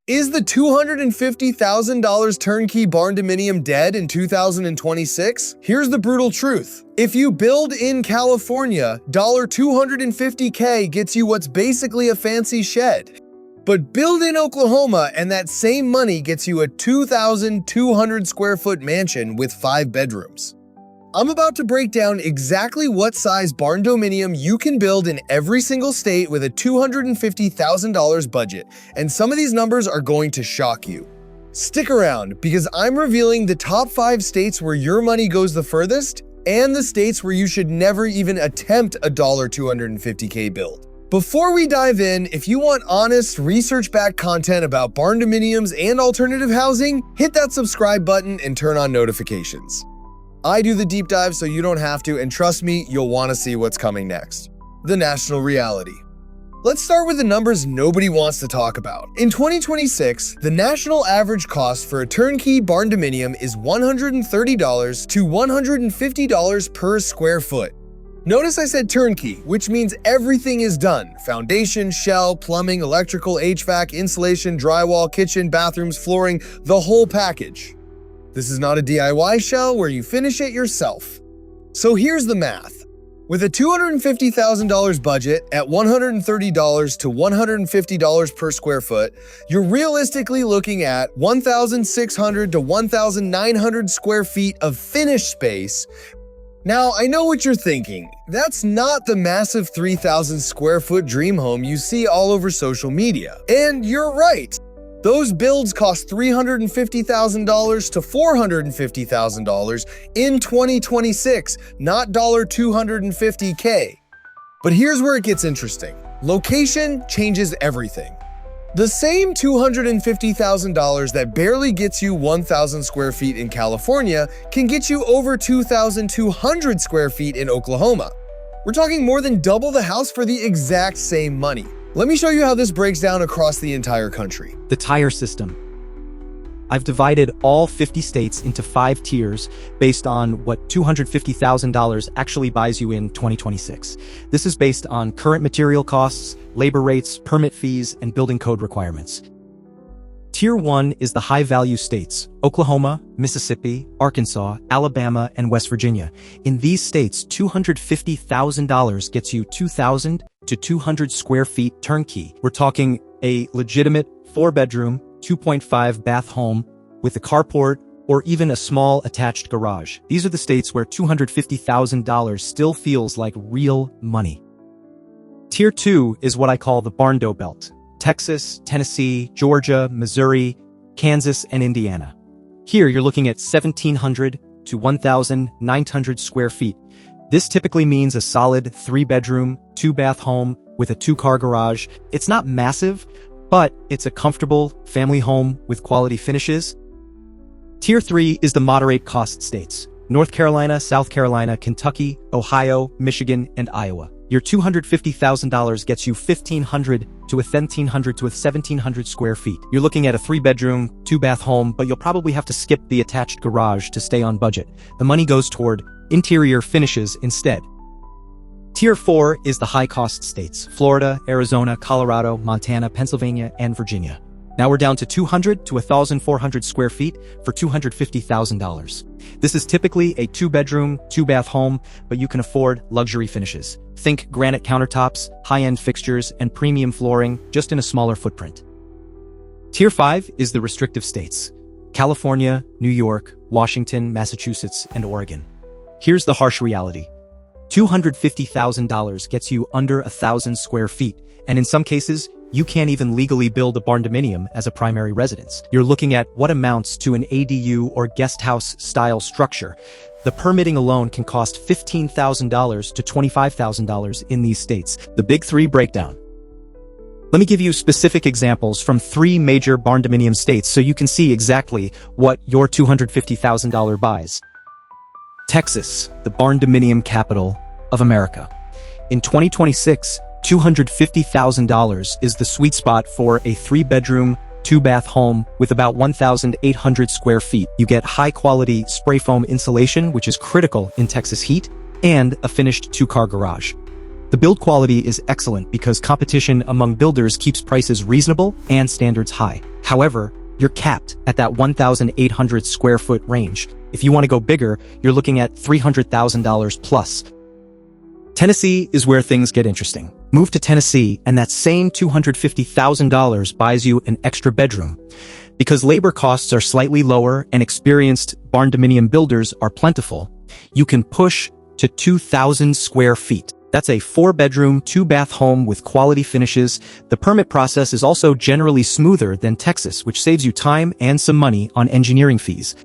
Is the $250,000 turnkey Barndominium dead in 2026? Here's the brutal truth. If you build in California, $250K gets you what's basically a fancy shed. But build in Oklahoma and that same money gets you a 2,200 square foot mansion with 5 bedrooms. I'm about to break down exactly what size Barndominium you can build in every single state with a $250,000 budget, and some of these numbers are going to shock you. Stick around, because I'm revealing the top 5 states where your money goes the furthest, and the states where you should never even attempt a $250K build. Before we dive in, if you want honest, research-backed content about Barndominiums and alternative housing, hit that subscribe button and turn on notifications. I do the deep dive so you don't have to, and trust me, you'll want to see what's coming next. The national reality. Let's start with the numbers nobody wants to talk about. In 2026, the national average cost for a turnkey Barndominium is $130 to $150 per square foot. Notice I said turnkey, which means everything is done. Foundation, shell, plumbing, electrical, HVAC, insulation, drywall, kitchen, bathrooms, flooring, the whole package. This is not a DIY shell where you finish it yourself. So here's the math. With a $250,000 budget at $130 to $150 per square foot, you're realistically looking at 1,600 to 1,900 square feet of finished space. Now, I know what you're thinking. That's not the massive 3,000 square foot dream home you see all over social media. And you're right. Those builds cost $350,000 to $450,000 in 2026, not $250K. But here's where it gets interesting. Location changes everything. The same $250,000 that barely gets you 1,000 square feet in California can get you over 2,200 square feet in Oklahoma. We're talking more than double the house for the exact same money. Let me show you how this breaks down across the entire country. The tier system. I've divided all 50 states into 5 tiers based on what $250,000 actually buys you in 2026. This is based on current material costs, labor rates, permit fees, and building code requirements. Tier 1 is the high-value states: Oklahoma, Mississippi, Arkansas, Alabama, and West Virginia. In these states, $250,000 gets you 2,000 to 200 square feet turnkey. We're talking a legitimate 4-bedroom, 2.5 bath home with a carport or even a small attached garage. These are the states where $250,000 still feels like real money. Tier 2 is what I call the Barndo Belt: Texas, Tennessee, Georgia, Missouri, Kansas, and Indiana. Here you're looking at 1,700 to 1,900 square feet. This typically means a solid 3-bedroom, 2-bath home with a 2-car garage. It's not massive, but it's a comfortable family home with quality finishes. Tier 3 is the moderate cost states: North Carolina, South Carolina, Kentucky, Ohio, Michigan, and Iowa. Your $250,000 gets you 1,500 to 1,700 to 1,700 square feet. You're looking at a 3-bedroom, 2-bath home, but you'll probably have to skip the attached garage to stay on budget. The money goes toward interior finishes instead. Tier 4 is the high-cost states: Florida, Arizona, Colorado, Montana, Pennsylvania, and Virginia. Now we're down to 200 to 1,400 square feet for $250,000. This is typically a 2-bedroom, 2-bath home, but you can afford luxury finishes. Think granite countertops, high-end fixtures, and premium flooring, just in a smaller footprint. Tier 5 is the restrictive states: California, New York, Washington, Massachusetts, and Oregon. Here's the harsh reality. $250,000 gets you under 1,000 square feet, and in some cases, you can't even legally build a barndominium as a primary residence. You're looking at what amounts to an ADU or guest house style structure. The permitting alone can cost $15,000 to $25,000 in these states. The Big 3 breakdown. Let me give you specific examples from 3 major barndominium states so you can see exactly what your $250,000 buys. Texas, the barndominium capital of America. In 2026, $250,000 is the sweet spot for a 3-bedroom, 2-bath home with about 1,800 square feet. You get high-quality spray foam insulation, which is critical in Texas heat, and a finished 2-car garage. The build quality is excellent because competition among builders keeps prices reasonable and standards high. However, you're capped at that 1,800 square foot range. If you want to go bigger, you're looking at $300,000 plus. Tennessee is where things get interesting. Move to Tennessee, and that same $250,000 buys you an extra bedroom. Because labor costs are slightly lower and experienced barndominium builders are plentiful, you can push to 2,000 square feet. That's a 4-bedroom, 2-bath home with quality finishes. The permit process is also generally smoother than Texas, which saves you time and some money on engineering fees.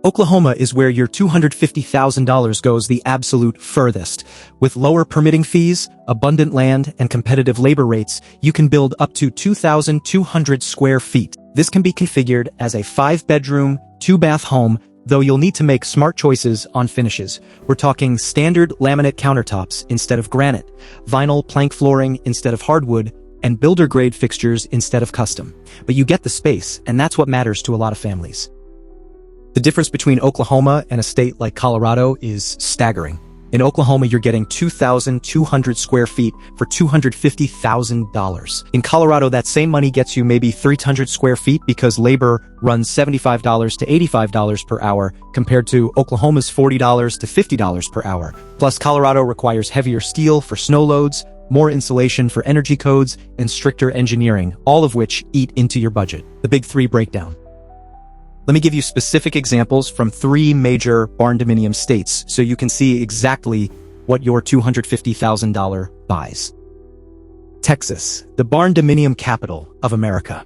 Oklahoma is where your $250,000 goes the absolute furthest. With lower permitting fees, abundant land, and competitive labor rates, you can build up to 2,200 square feet. This can be configured as a 5-bedroom, 2-bath home, though you'll need to make smart choices on finishes. We're talking standard laminate countertops instead of granite, vinyl plank flooring instead of hardwood, and builder-grade fixtures instead of custom. But you get the space, and that's what matters to a lot of families. The difference between Oklahoma and a state like Colorado is staggering. In Oklahoma, you're getting 2,200 square feet for $250,000. In Colorado, that same money gets you maybe 300 square feet because labor runs $75 to $85 per hour compared to Oklahoma's $40 to $50 per hour. Plus, Colorado requires heavier steel for snow loads, more insulation for energy codes, and stricter engineering, all of which eat into your budget. The Big Three breakdown. Let me give you specific examples from 3 major barndominium states so you can see exactly what your $250,000 buys. Texas, the barndominium capital of America.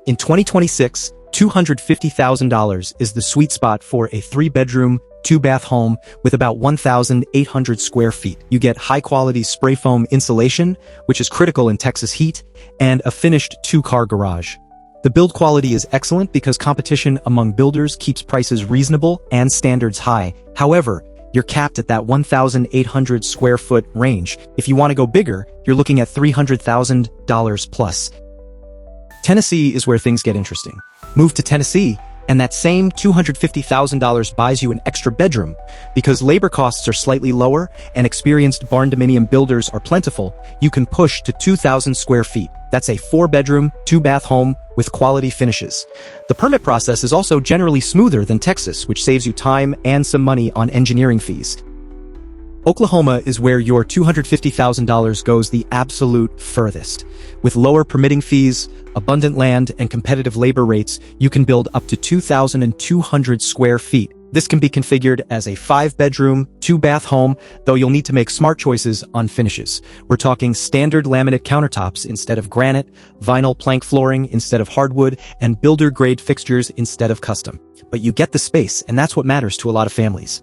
In 2026, $250,000 is the sweet spot for a 3-bedroom, 2-bath home with about 1,800 square feet. You get high-quality spray foam insulation, which is critical in Texas heat, and a finished 2-car garage. The build quality is excellent because competition among builders keeps prices reasonable and standards high. However, you're capped at that 1,800 square foot range. If you want to go bigger, you're looking at $300,000 plus. Tennessee is where things get interesting. Move to Tennessee, and that same $250,000 buys you an extra bedroom. Because labor costs are slightly lower and experienced barndominium builders are plentiful, you can push to 2,000 square feet. That's a 4-bedroom, 2-bath home with quality finishes. The permit process is also generally smoother than Texas, which saves you time and some money on engineering fees. Oklahoma is where your $250,000 goes the absolute furthest. With lower permitting fees, abundant land, and competitive labor rates, you can build up to 2,200 square feet. This can be configured as a 5-bedroom, 2-bath home, though you'll need to make smart choices on finishes. We're talking standard laminate countertops instead of granite, vinyl plank flooring instead of hardwood, and builder-grade fixtures instead of custom. But you get the space, and that's what matters to a lot of families.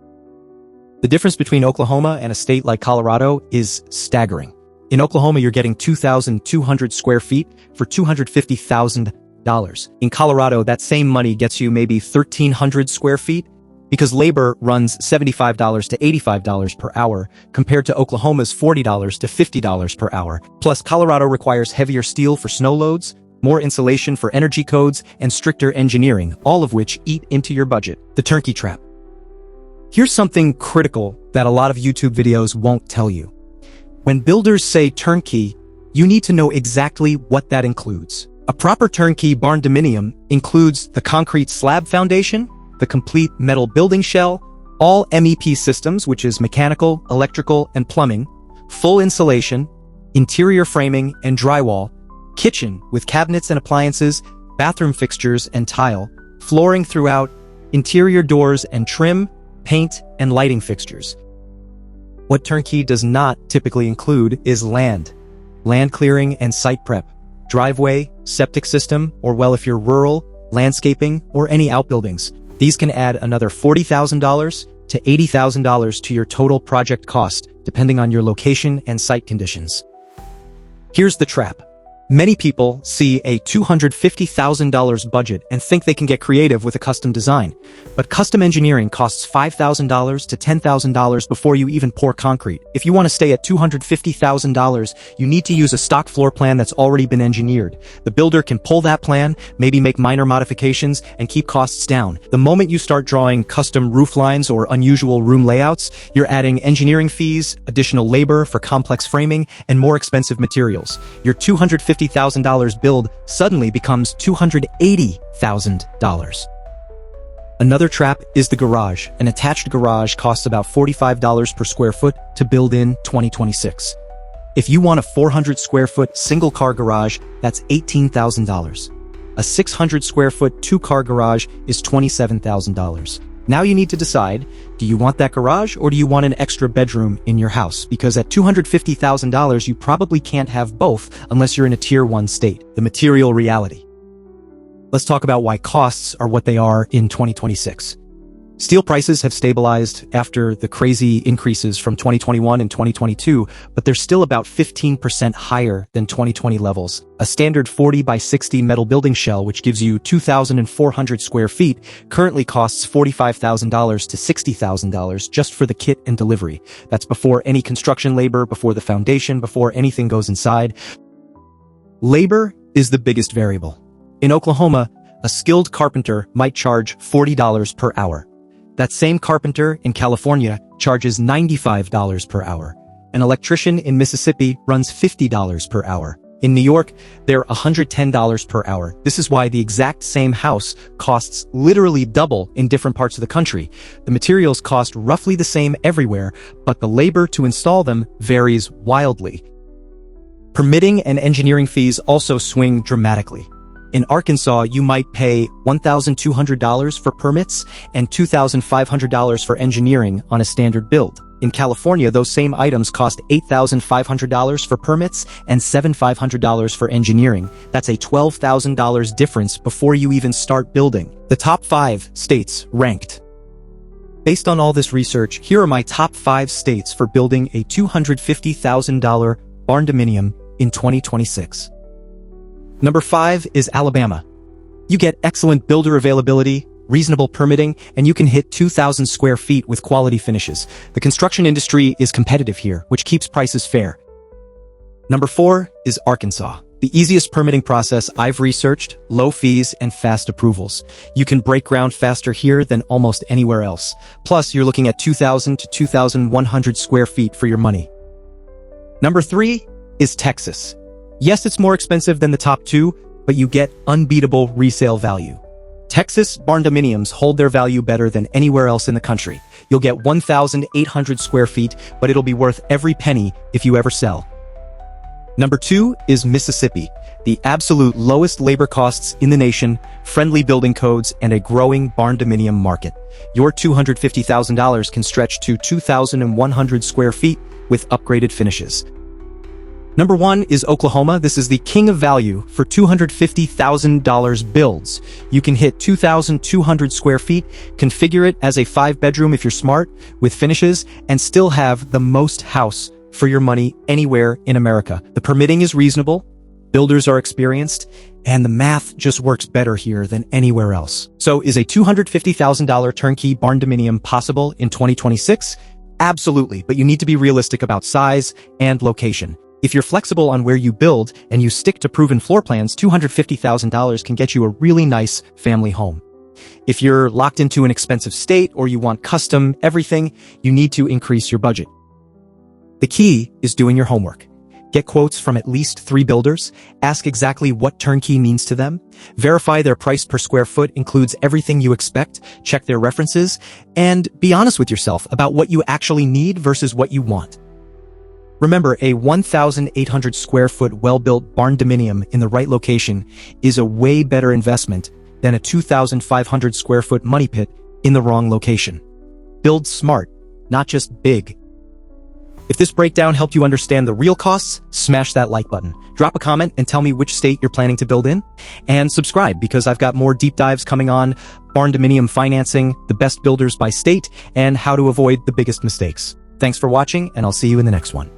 The difference between Oklahoma and a state like Colorado is staggering. In Oklahoma, you're getting 2,200 square feet for $250,000. In Colorado, that same money gets you maybe 1,300 square feet because labor runs $75 to $85 per hour compared to Oklahoma's $40 to $50 per hour. Plus, Colorado requires heavier steel for snow loads, more insulation for energy codes, and stricter engineering, all of which eat into your budget. The Turnkey Trap. Here's something critical that a lot of YouTube videos won't tell you. When builders say turnkey, you need to know exactly what that includes. A proper turnkey barndominium includes the concrete slab foundation, the complete metal building shell, all MEP systems, which is mechanical, electrical, and plumbing, full insulation, interior framing and drywall, kitchen with cabinets and appliances, bathroom fixtures and tile, flooring throughout, interior doors and trim, paint, and lighting fixtures. What turnkey does not typically include is land clearing and site prep, driveway, septic system, or well, if you're rural, landscaping, or any outbuildings. These can add another $40,000 to $80,000 to your total project cost, depending on your location and site conditions. Here's the trap. Many people see a $250,000 budget and think they can get creative with a custom design. But custom engineering costs $5,000 to $10,000 before you even pour concrete. If you want to stay at $250,000, you need to use a stock floor plan that's already been engineered. The builder can pull that plan, maybe make minor modifications, and keep costs down. The moment you start drawing custom roof lines or unusual room layouts, you're adding engineering fees, additional labor for complex framing, and more expensive materials. Your $250,000 build suddenly becomes $280,000. Another trap is the garage. An attached garage costs about $45 per square foot to build in 2026. If you want a 400 square foot single car garage, that's $18,000. A 600 square foot two-car garage is $27,000. Now you need to decide, do you want that garage or do you want an extra bedroom in your house? Because at $250,000, you probably can't have both unless you're in a Tier 1 state. The material reality. Let's talk about why costs are what they are in 2026. Steel prices have stabilized after the crazy increases from 2021 and 2022, but they're still about 15% higher than 2020 levels. A standard 40 by 60 metal building shell, which gives you 2,400 square feet, currently costs $45,000 to $60,000 just for the kit and delivery. That's before any construction labor, before the foundation, before anything goes inside. Labor is the biggest variable. In Oklahoma, a skilled carpenter might charge $40 per hour. That same carpenter in California charges $95 per hour. An electrician in Mississippi runs $50 per hour. In New York, they're $110 per hour. This is why the exact same house costs literally double in different parts of the country. The materials cost roughly the same everywhere, but the labor to install them varies wildly. Permitting and engineering fees also swing dramatically. In Arkansas, you might pay $1,200 for permits and $2,500 for engineering on a standard build. In California, those same items cost $8,500 for permits and $7,500 for engineering. That's a $12,000 difference before you even start building. The top 5 states ranked. Based on all this research, here are my top 5 states for building a $250,000 barndominium in 2026. Number 5 is Alabama. You get excellent builder availability, reasonable permitting, and you can hit 2,000 square feet with quality finishes. The construction industry is competitive here, which keeps prices fair. Number 4 is Arkansas. The easiest permitting process I've researched, low fees and fast approvals. You can break ground faster here than almost anywhere else. Plus, you're looking at 2,000 to 2,100 square feet for your money. Number 3 is Texas. Yes, it's more expensive than the top 2, but you get unbeatable resale value. Texas barndominiums hold their value better than anywhere else in the country. You'll get 1,800 square feet, but it'll be worth every penny if you ever sell. Number 2 is Mississippi. The absolute lowest labor costs in the nation, friendly building codes, and a growing barndominium market. Your $250,000 can stretch to 2,100 square feet with upgraded finishes. Number 1 is Oklahoma. This is the king of value for $250,000 builds. You can hit 2,200 square feet, configure it as a 5-bedroom if you're smart, with finishes, and still have the most house for your money anywhere in America. The permitting is reasonable, builders are experienced, and the math just works better here than anywhere else. So is a $250,000 turnkey barndominium possible in 2026? Absolutely, but you need to be realistic about size and location. If you're flexible on where you build and you stick to proven floor plans, $250,000 can get you a really nice family home. If you're locked into an expensive state or you want custom everything, you need to increase your budget. The key is doing your homework. Get quotes from at least 3 builders, ask exactly what turnkey means to them, verify their price per square foot includes everything you expect, check their references, and be honest with yourself about what you actually need versus what you want. Remember, a 1,800 square foot well-built barndominium in the right location is a way better investment than a 2,500 square foot money pit in the wrong location. Build smart, not just big. If this breakdown helped you understand the real costs, smash that like button. Drop a comment and tell me which state you're planning to build in. And subscribe because I've got more deep dives coming on barndominium financing, the best builders by state, and how to avoid the biggest mistakes. Thanks for watching, and I'll see you in the next one.